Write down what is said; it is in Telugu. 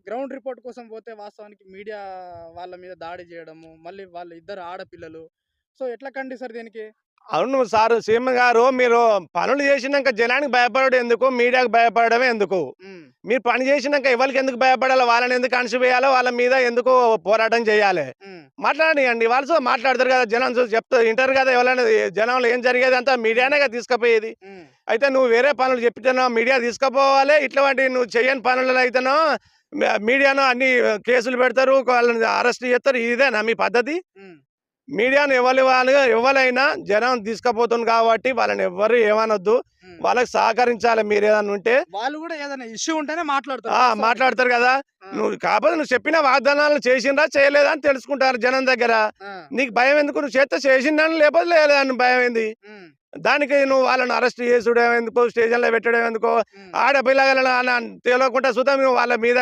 గ్రౌండ్ రిపోర్ట్ కోసం పోతే వాస్తవానికి మీడియా వాళ్ళ మీద దాడి చేయడము, మళ్ళీ వాళ్ళ ఇద్దరు ఆడపిల్లలు. సో, ఎట్లా ఖండిస్తారు దీనికి? అవును సారు సీఎం గారు, మీరు పనులు చేసినాక జనానికి భయపడడం ఎందుకు, మీడియాకు భయపడడమే ఎందుకు? హ్మ్. మీరు పని చేసినాక ఎవరికి ఎందుకు భయపడాలి? వాళ్ళని ఎందుకు అణచివేయాలో, వాళ్ళ మీద ఎందుకు పోరాటం చేయాలి? హ్మ్. మాట్లాడనియండి, వాళ్ళు మాట్లాడతారు కదా, జనం చూసి చెప్తారు, వింటారు కదా. ఎవరైనా జనంలో ఏం జరిగేది అంతా మీడియానే కదా తీసుకుపోయేది. హ్మ్. అయితే నువ్వు వేరే పనులు చెప్తున్నావు, మీడియా తీసుకుపోవాలి. ఇట్లాంటి నువ్వు చేయని పనులు అయితేనో మీడియాను అన్ని కేసులు పెడతారు, వాళ్ళని అరెస్ట్ చేస్తారు. ఇదేనా మీ పద్ధతి? హ్మ్. మీడియాను ఎవరైనా జనం తీసుకుపోతుంది కాబట్టి వాళ్ళని ఎవ్వరు ఏమనొద్దు. హ్మ్. వాళ్ళకి సహకరించాలి. మీరు ఏదన్నా ఉంటే వాళ్ళు గూడా ఏదైనా ఇష్యూ ఉంటేనే మాట్లాడతారు వాస్తవానికి. మాట్లాడతారు కదా. ఆ! కాకపోతే నువ్వు చెప్పిన వాగ్దానాలు చేసిండ్రా చేయలేదా అని తెలుసుకుంటారు జనం దగ్గర. ఆ! నీకు భయం ఎందుకు? నువ్వు చేస్తే చేసిందని, లేకపోతే లేదని భయం ఏంది? హ్మ్. దానికి నువ్వు వాళ్ళని అరెస్ట్ చేసుడు ఎందుకు, స్టేషన్లో పెట్టడం ఎందుకో? హ్మ్. ఆడపిల్లలను తెలియకుండా సుతం వాళ్ళ మీద